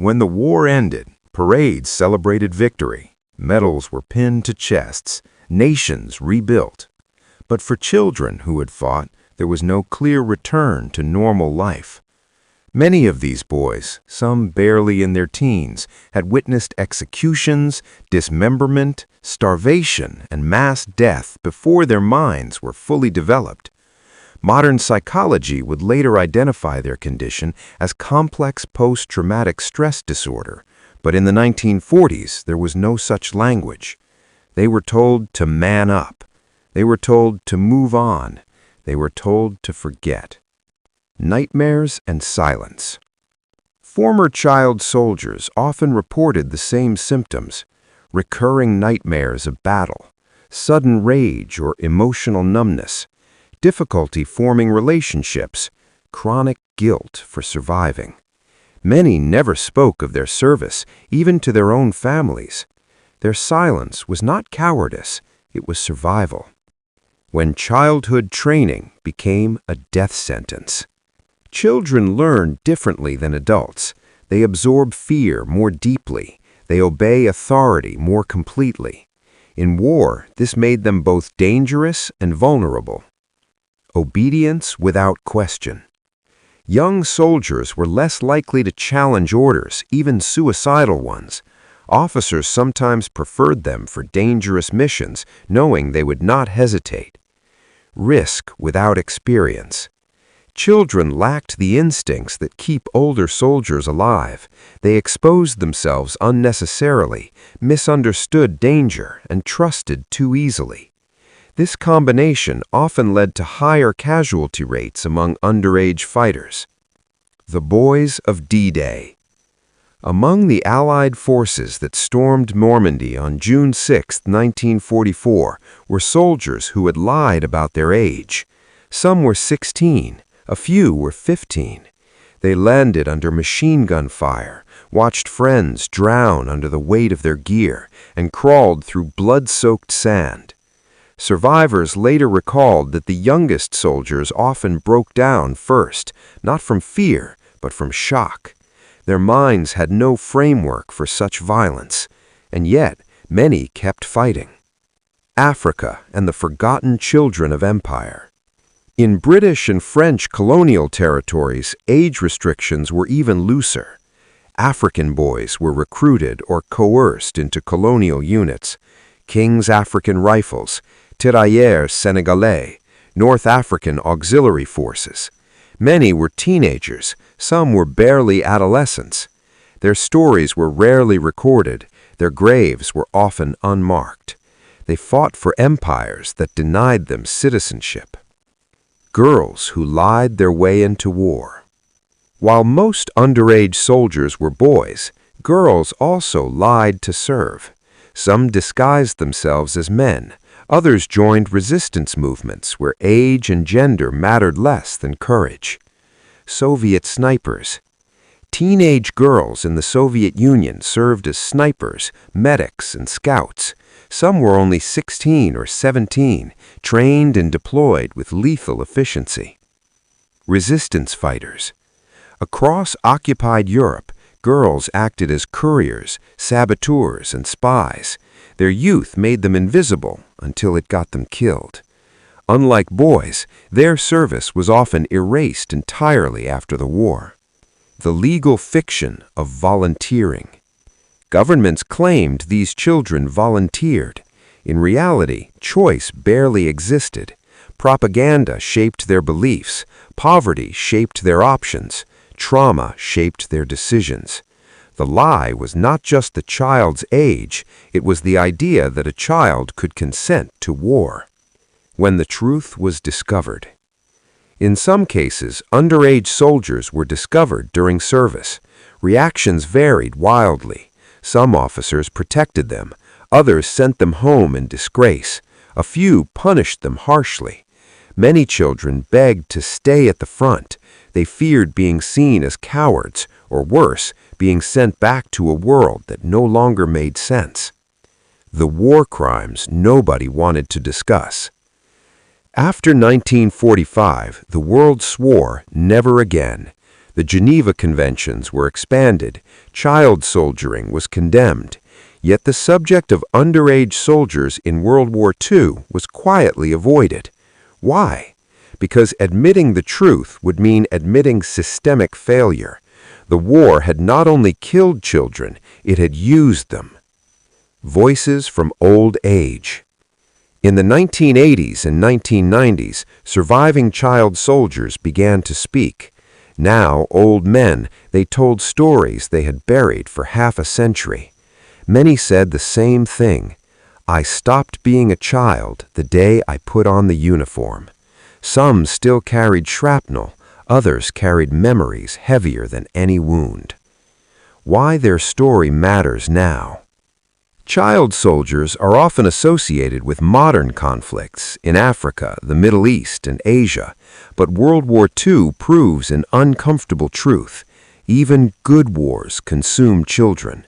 When the war ended, parades celebrated victory, medals were pinned to chests, nations rebuilt. But for children who had fought, there was no clear return to normal life. Many of these boys, some barely in their teens, had witnessed executions, dismemberment, starvation, and mass death before their minds were fully developed. Modern psychology would later identify their condition as complex post-traumatic stress disorder, but in the 1940s there was no such language. They were told to man up. They were told to move on. They were told to forget. Nightmares and silence. Former child soldiers often reported the same symptoms: recurring nightmares of battle, sudden rage or emotional numbness, difficulty forming relationships, chronic guilt for surviving. Many never spoke of their service, even to their own families. Their silence was not cowardice, it was survival. When childhood training became a death sentence. Children learn differently than adults. They absorb fear more deeply. They obey authority more completely. In war, this made them both dangerous and vulnerable. Obedience without question. Young soldiers were less likely to challenge orders, even suicidal ones. Officers sometimes preferred them for dangerous missions, knowing they would not hesitate. Risk without experience. Children lacked the instincts that keep older soldiers alive. They exposed themselves unnecessarily, misunderstood danger, and trusted too easily. This combination often led to higher casualty rates among underage fighters. The boys of D-Day. Among the Allied forces that stormed Normandy on June 6, 1944, were soldiers who had lied about their age. Some were 16. A few were 15. They landed under machine gun fire, watched friends drown under the weight of their gear, and crawled through blood-soaked sand. Survivors later recalled that the youngest soldiers often broke down first, not from fear, but from shock. Their minds had no framework for such violence, and yet many kept fighting. Africa and the forgotten children of empire. In British and French colonial territories, age restrictions were even looser. African boys were recruited or coerced into colonial units. King's African Rifles, Tirailleurs Sénégalais, North African Auxiliary Forces. Many were teenagers, some were barely adolescents. Their stories were rarely recorded, their graves were often unmarked. They fought for empires that denied them citizenship. Girls who lied their way into war. While most underage soldiers were boys, girls also lied to serve. Some disguised themselves as men. Others joined resistance movements where age and gender mattered less than courage. Soviet snipers. Teenage girls in the Soviet Union served as snipers, medics, and scouts. Some were only 16 or 17, trained and deployed with lethal efficiency. Resistance fighters. Across occupied Europe, girls acted as couriers, saboteurs, and spies. Their youth made them invisible until it got them killed. Unlike boys, their service was often erased entirely after the war. The legal fiction of volunteering. Governments claimed these children volunteered. In reality, choice barely existed. Propaganda shaped their beliefs. Poverty shaped their options. Trauma shaped their decisions. The lie was not just the child's age, it was the idea that a child could consent to war. When the truth was discovered. In some cases, underage soldiers were discovered during service. Reactions varied wildly. Some officers protected them. Others sent them home in disgrace. A few punished them harshly. Many children begged to stay at the front. They feared being seen as cowards, or worse, being sent back to a world that no longer made sense. The war crimes nobody wanted to discuss. After 1945, the world swore never again. The Geneva Conventions were expanded, child soldiering was condemned, yet the subject of underage soldiers in World War II was quietly avoided. Why? Because admitting the truth would mean admitting systemic failure. The war had not only killed children, it had used them. Voices from old age. In the 1980s and 1990s, surviving child soldiers began to speak. Now, old men, they told stories they had buried for half a century. Many said the same thing. I stopped being a child the day I put on the uniform. Some still carried shrapnel, others carried memories heavier than any wound. Why their story matters now. Child soldiers are often associated with modern conflicts in Africa, the Middle East, and Asia, but World War II proves an uncomfortable truth. Even good wars consume children.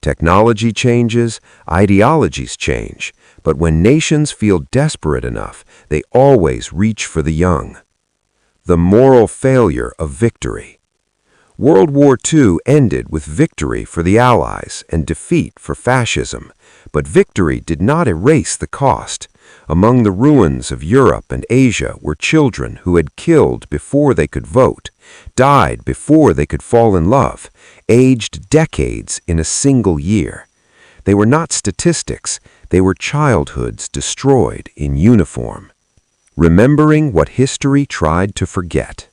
Technology changes, ideologies change, but when nations feel desperate enough, they always reach for the young. The moral failure of victory. World War II ended with victory for the Allies and defeat for fascism, but victory did not erase the cost. Among the ruins of Europe and Asia were children who had killed before they could vote, died before they could fall in love, aged decades in a single year. They were not statistics, they were childhoods destroyed in uniform. Remembering what history tried to forget.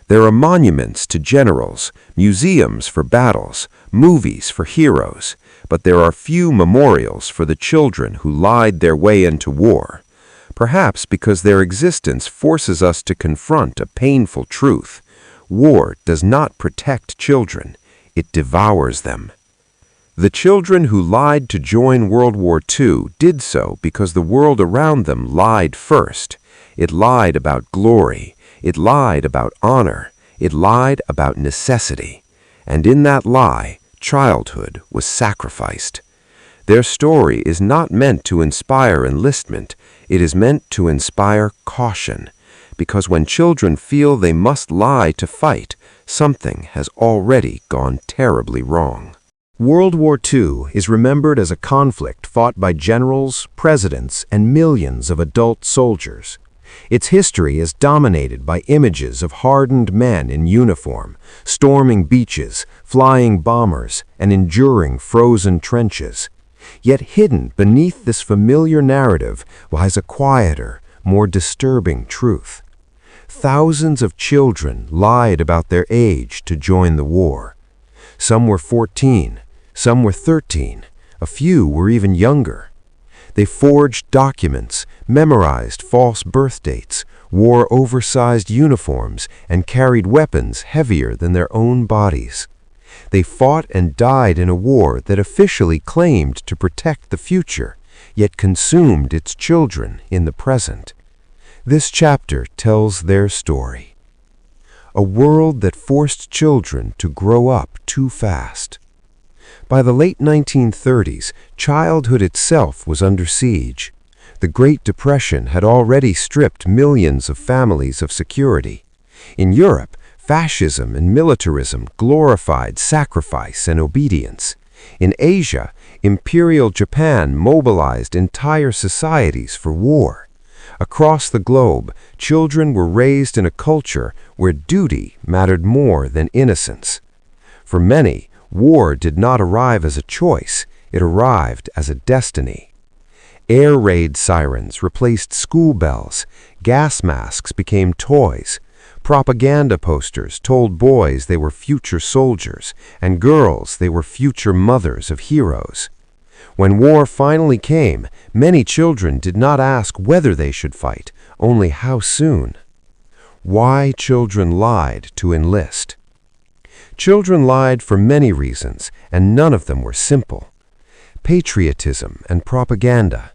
There are monuments to generals, museums for battles, movies for heroes, but there are few memorials for the children who lied their way into war. Perhaps because their existence forces us to confront a painful truth. War does not protect children, it devours them. The children who lied to join World War II did so because the world around them lied first. It lied about glory. It lied about honor. It lied about necessity. And in that lie, childhood was sacrificed. Their story is not meant to inspire enlistment. It is meant to inspire caution. Because when children feel they must lie to fight, something has already gone terribly wrong. World War II is remembered as a conflict fought by generals, presidents, and millions of adult soldiers. Its history is dominated by images of hardened men in uniform, storming beaches, flying bombers, and enduring frozen trenches. Yet hidden beneath this familiar narrative lies a quieter, more disturbing truth. Thousands of children lied about their age to join the war. Some were 14, some were 13, a few were even younger. They forged documents, memorized false birth dates, wore oversized uniforms, and carried weapons heavier than their own bodies. They fought and died in a war that officially claimed to protect the future, yet consumed its children in the present. This chapter tells their story. A world that forced children to grow up too fast. By the late 1930s, childhood itself was under siege. The Great Depression had already stripped millions of families of security. In Europe, fascism and militarism glorified sacrifice and obedience. In Asia, Imperial Japan mobilized entire societies for war. Across the globe, children were raised in a culture where duty mattered more than innocence. For many, war did not arrive as a choice, it arrived as a destiny. Air raid sirens replaced school bells, gas masks became toys, propaganda posters told boys they were future soldiers, and girls they were future mothers of heroes. When war finally came, many children did not ask whether they should fight, only how soon. Why children lied to enlist. Children lied for many reasons, and none of them were simple. Patriotism and propaganda.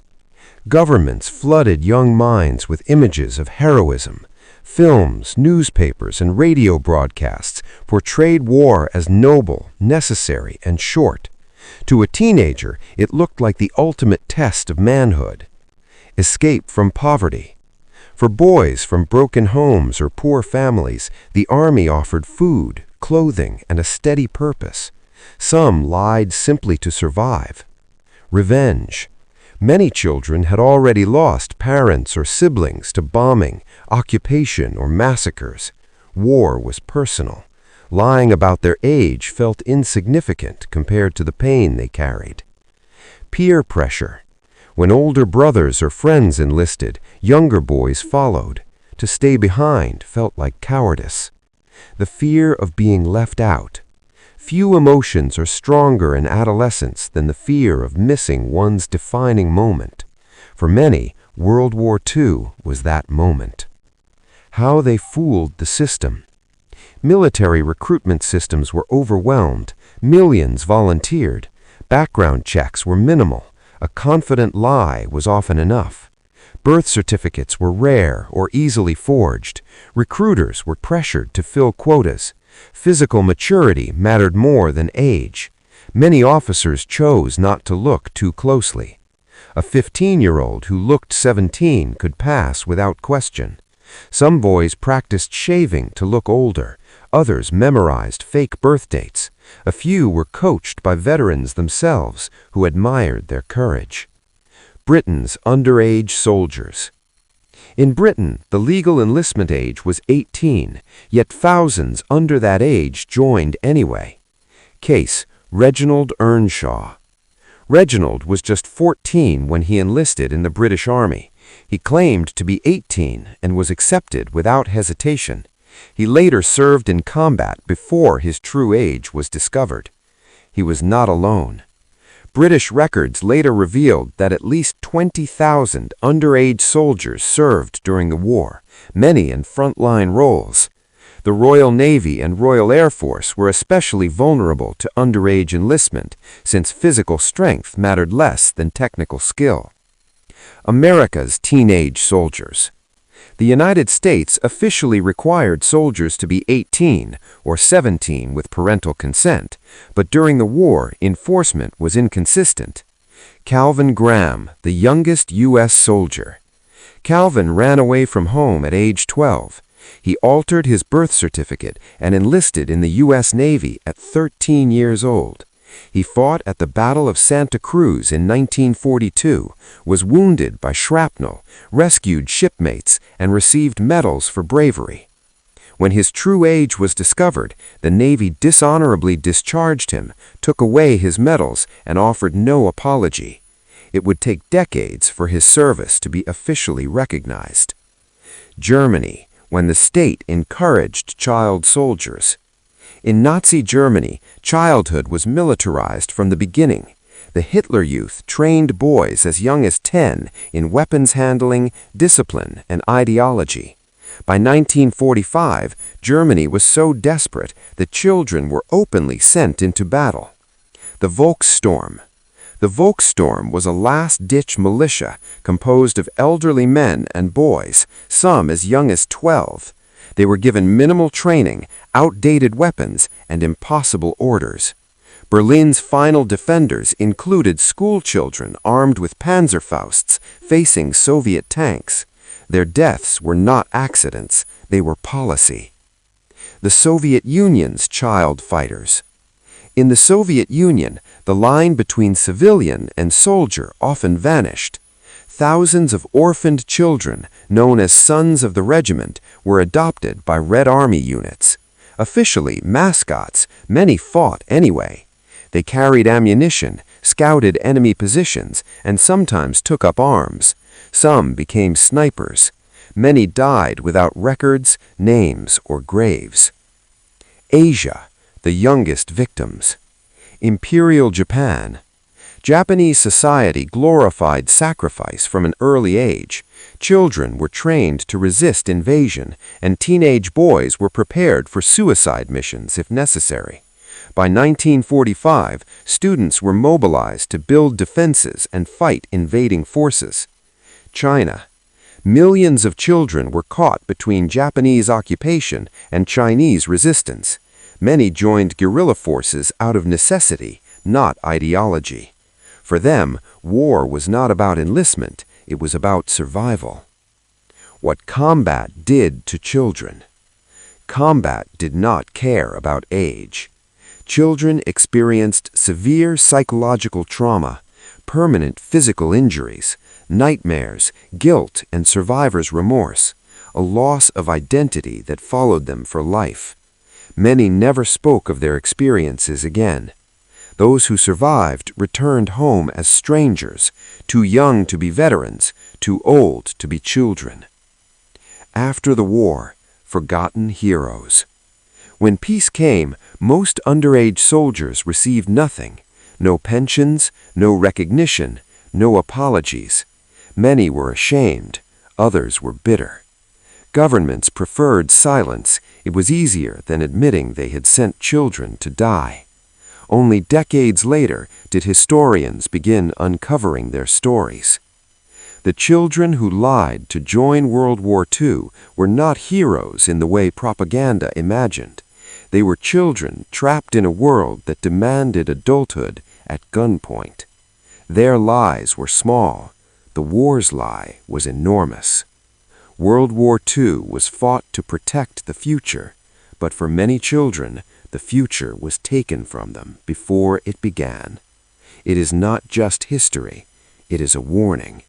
Governments flooded young minds with images of heroism. Films, newspapers, and radio broadcasts portrayed war as noble, necessary, and short. To a teenager, it looked like the ultimate test of manhood. Escape from poverty. For boys from broken homes or poor families, the army offered food, clothing, and a steady purpose. Some lied simply to survive. Revenge. Many children had already lost parents or siblings to bombing, occupation, or massacres. War was personal. Lying about their age felt insignificant compared to the pain they carried. Peer pressure. When older brothers or friends enlisted, younger boys followed. To stay behind felt like cowardice. The fear of being left out. Few emotions are stronger in adolescence than the fear of missing one's defining moment. For many, World War II was that moment. How they fooled the system. Military recruitment systems were overwhelmed. Millions volunteered. Background checks were minimal. A confident lie was often enough. Birth certificates were rare or easily forged. Recruiters were pressured to fill quotas. Physical maturity mattered more than age. Many officers chose not to look too closely. A 15-year-old who looked 17 could pass without question. Some boys practiced shaving to look older. Others memorized fake birth dates. A few were coached by veterans themselves who admired their courage. Britain's underage soldiers. In Britain, the legal enlistment age was 18, yet thousands under that age joined anyway. Case: Reginald Earnshaw. Reginald was just 14 when he enlisted in the British Army. He claimed to be 18 and was accepted without hesitation. He later served in combat before his true age was discovered. He was not alone. British records later revealed that at least 20,000 underage soldiers served during the war, many in frontline roles. The Royal Navy and Royal Air Force were especially vulnerable to underage enlistment, since physical strength mattered less than technical skill. America's teenage soldiers. The United States officially required soldiers to be 18 or 17 with parental consent, but during the war, enforcement was inconsistent. Calvin Graham, the youngest U.S. soldier. Calvin ran away from home at age 12. He altered his birth certificate and enlisted in the U.S. Navy at 13 years old. He fought at the Battle of Santa Cruz in 1942, was wounded by shrapnel, rescued shipmates, and received medals for bravery. When his true age was discovered, the Navy dishonorably discharged him, took away his medals, and offered no apology. It would take decades for his service to be officially recognized. Germany, when the state encouraged child soldiers. In Nazi Germany, childhood was militarized from the beginning. The Hitler Youth trained boys as young as 10 in weapons handling, discipline, and ideology. By 1945, Germany was so desperate that children were openly sent into battle. The Volkssturm. The Volkssturm was a last-ditch militia composed of elderly men and boys, some as young as 12. They were given minimal training, outdated weapons, and impossible orders. Berlin's final defenders included school children armed with Panzerfausts facing Soviet tanks. Their deaths were not accidents, they were policy. The Soviet Union's child fighters. In the Soviet Union, the line between civilian and soldier often vanished. Thousands of orphaned children, known as sons of the regiment, were adopted by Red Army units. Officially mascots, many fought anyway. They carried ammunition, scouted enemy positions, and sometimes took up arms. Some became snipers. Many died without records, names, or graves. Asia, the youngest victims. Imperial Japan. Japanese society glorified sacrifice from an early age. Children were trained to resist invasion, and teenage boys were prepared for suicide missions if necessary. By 1945, students were mobilized to build defenses and fight invading forces. China. Millions of children were caught between Japanese occupation and Chinese resistance. Many joined guerrilla forces out of necessity, not ideology. For them, war was not about enlistment, it was about survival. What combat did to children. Combat did not care about age. Children experienced severe psychological trauma, permanent physical injuries, nightmares, guilt and survivor's remorse, a loss of identity that followed them for life. Many never spoke of their experiences again. Those who survived returned home as strangers, too young to be veterans, too old to be children. After the war, forgotten heroes. When peace came, most underage soldiers received nothing, no pensions, no recognition, no apologies. Many were ashamed, others were bitter. Governments preferred silence. It was easier than admitting they had sent children to die. Only decades later did historians begin uncovering their stories. The children who lied to join World War II were not heroes in the way propaganda imagined. They were children trapped in a world that demanded adulthood at gunpoint. Their lies were small. The war's lie was enormous. World War II was fought to protect the future, but for many children, the future was taken from them before it began. It is not just history, it is a warning.